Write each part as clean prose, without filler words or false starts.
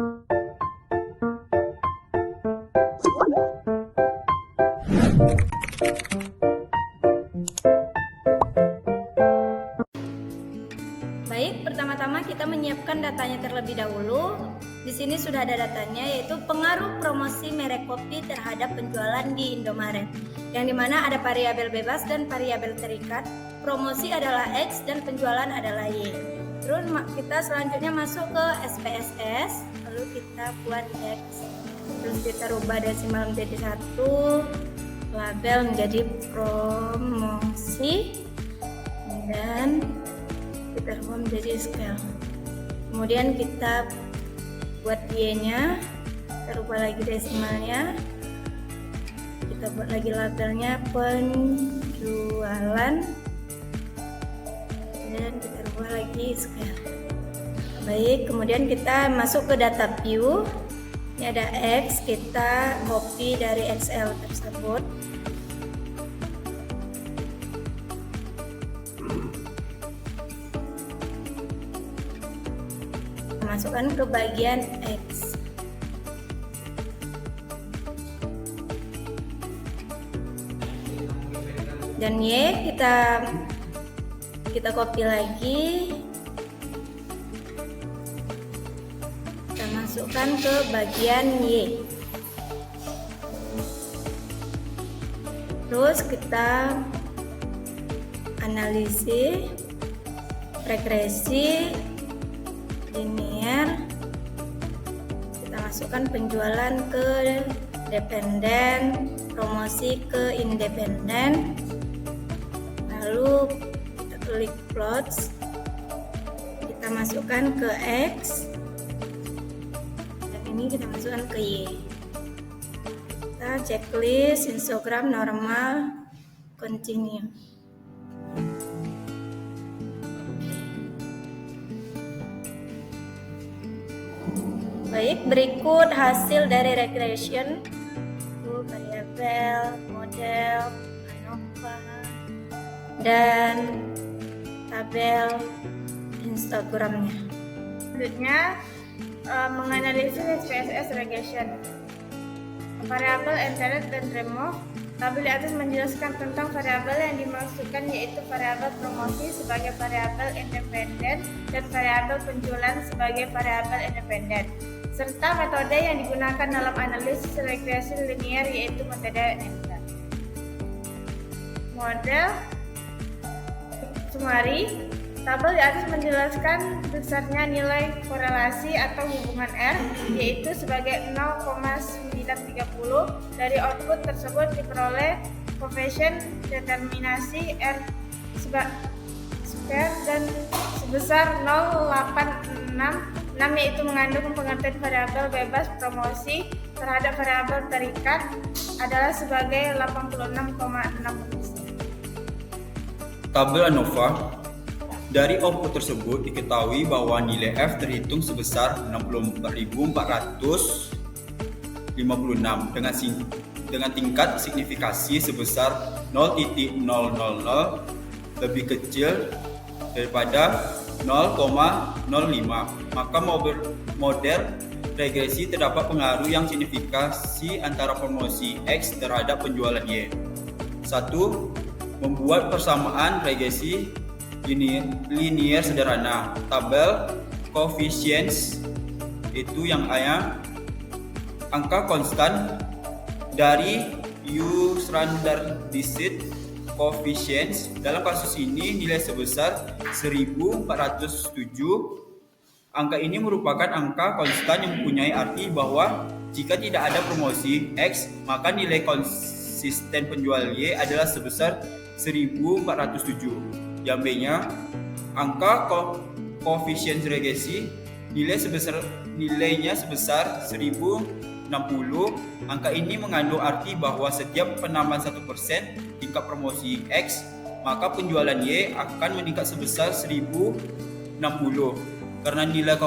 Baik, pertama-tama kita menyiapkan datanya terlebih dahulu. Di sini sudah ada datanya, yaitu pengaruh promosi merek kopi terhadap penjualan di Indomaret, yang dimana ada variabel bebas dan variabel terikat. Promosi adalah X dan penjualan adalah Y. Terus kita selanjutnya masuk ke SPSS, lalu kita buat X. Terus kita rubah desimal menjadi 1, label menjadi promosi, dan kita rubah menjadi scale. Kemudian kita buat Y-nya, kita rubah lagi desimalnya, kita buat lagi labelnya penjualan, dan kita rubah lagi scale. Baik, kemudian kita masuk ke data view. Ini ada X, kita copy dari Excel tersebut. Masukkan ke bagian X. Dan Y kita copy lagi. Kita masukkan ke bagian Y. Terus kita analisis, regresi, linear, kita masukkan penjualan ke dependen, promosi ke independen, lalu kita klik plots, kita masukkan ke X, dan ini kita masukkan ke Y. Kita checklist, histogram normal, continue. Baik, berikut hasil dari regression. Variabel, model, ANOVA, dan tabel histogramnya. Selanjutnya menganalisis SPSS regression. Variabel enteret dan remove. Tabel di atas menjelaskan tentang variabel yang dimaksudkan, yaitu variabel promosi sebagai variabel independen dan variabel penjualan sebagai variabel independen, serta metode yang digunakan dalam analisis regresi linear, yaitu metode Nesta. Model summary. Tabel di atas menjelaskan besarnya nilai korelasi atau hubungan R, yaitu sebagai 0,930. Dari output tersebut diperoleh koefisien determinasi R square dan sebesar 0,866, yaitu mengandung pengertian variabel bebas promosi terhadap variabel terikat adalah sebagai 86,6%. Tabel ANOVA. Dari output tersebut diketahui bahwa nilai F terhitung sebesar 64.456 dengan tingkat signifikasi sebesar 0,000 lebih kecil daripada 0,05. Maka model regresi terdapat pengaruh yang signifikasi antara promosi X terhadap penjualan Y. 1. Membuat persamaan regresi linear sederhana. Tabel coefficients itu yang angka konstan dari U standardized coefficients. Dalam kasus ini nilai sebesar 1407. Angka ini merupakan angka konstan yang mempunyai arti bahwa jika tidak ada promosi X, maka nilai konsisten penjual Y adalah sebesar 1407. Yang B-nya, angka koefisien regresi nilainya sebesar 1060. Angka ini mengandung arti bahwa setiap penambahan 1% tingkat promosi X, maka penjualan Y akan meningkat sebesar 1060. Karena nilai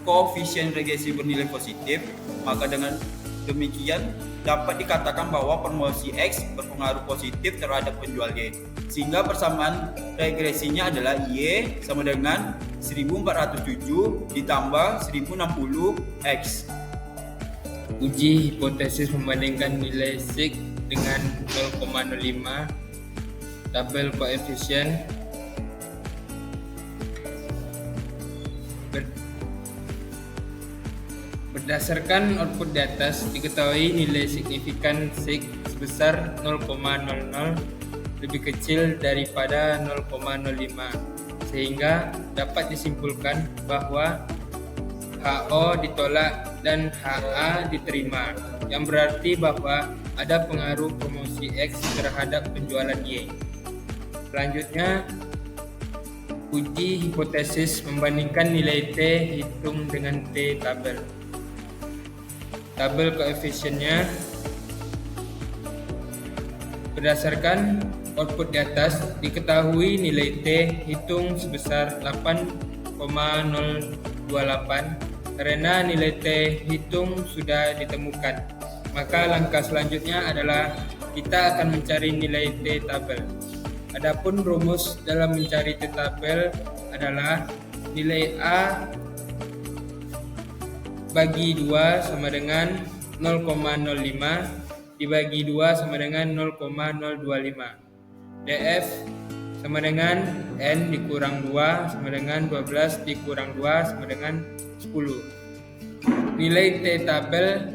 koefisien regresi bernilai positif, maka dengan Demikian dapat dikatakan bahwa promosi X berpengaruh positif terhadap penjual Y, sehingga persamaan regresinya adalah Y sama dengan 1407 ditambah 1060 X. Uji hipotesis membandingkan nilai sig dengan 0,05 tabel koefisien berdasarkan output di atas diketahui nilai signifikan sig sebesar 0,00 lebih kecil daripada 0,05 sehingga dapat disimpulkan bahwa HO ditolak dan HA diterima, yang berarti bahwa ada pengaruh promosi X terhadap penjualan Y. Selanjutnya, uji hipotesis membandingkan nilai T hitung dengan T tabel. Tabel koefisiennya berdasarkan output di atas diketahui nilai T hitung sebesar 8,028 karena nilai T hitung sudah ditemukan. Maka langkah selanjutnya adalah kita akan mencari nilai T tabel. Adapun rumus dalam mencari T tabel adalah nilai A bagi 2 sama dengan 0,05 dibagi 2 sama dengan 0,025. DF sama dengan N dikurang 2 sama dengan 12 dikurang 2 sama dengan 10. Nilai T tabel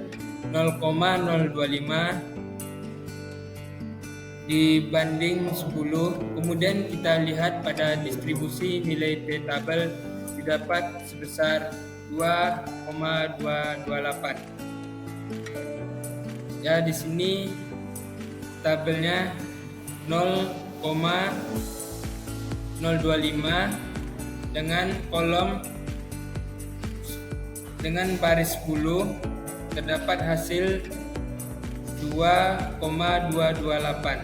0,025 dibanding 10. Kemudian kita lihat pada distribusi nilai T tabel didapat sebesar 2,228. Ya, di sini tabelnya 0,025 dengan kolom dengan baris 10 terdapat hasil 2,228.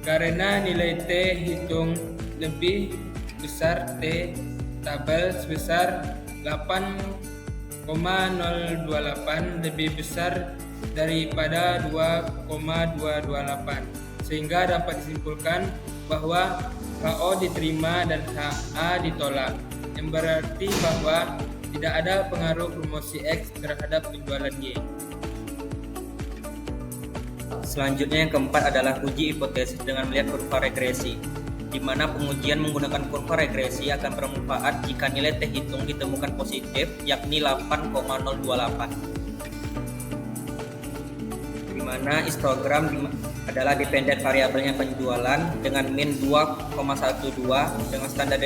Karena nilai T hitung lebih besar T tabel sebesar 8,028 lebih besar daripada 2,228 sehingga dapat disimpulkan bahwa HO diterima dan HA ditolak, yang berarti bahwa tidak ada pengaruh promosi X terhadap penjualan Y. Selanjutnya yang keempat adalah uji hipotesis dengan melihat kurva regresi, di mana pengujian menggunakan kurva regresi akan bermanfaat jika nilai T hitung ditemukan positif, yakni 8,028. Di mana histogram adalah dependent variabelnya penjualan dengan min 2,12 dengan standar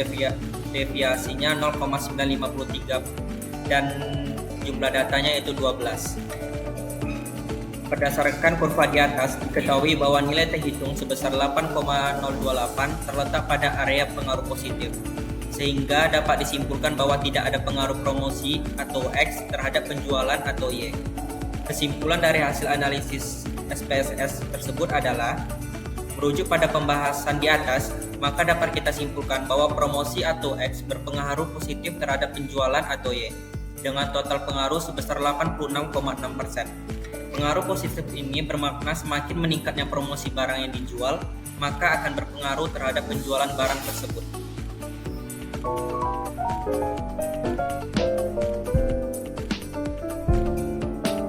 deviasinya 0,953 dan jumlah datanya yaitu 12. Berdasarkan kurva di atas diketahui bahwa nilai T hitung sebesar 8,028 terletak pada area pengaruh positif, sehingga dapat disimpulkan bahwa tidak ada pengaruh promosi atau X terhadap penjualan atau Y. Kesimpulan dari hasil analisis SPSS tersebut adalah merujuk pada pembahasan di atas, maka dapat kita simpulkan bahwa promosi atau X berpengaruh positif terhadap penjualan atau Y dengan total pengaruh sebesar 86,6%. Pengaruh positif ini bermakna semakin meningkatnya promosi barang yang dijual, maka akan berpengaruh terhadap penjualan barang tersebut.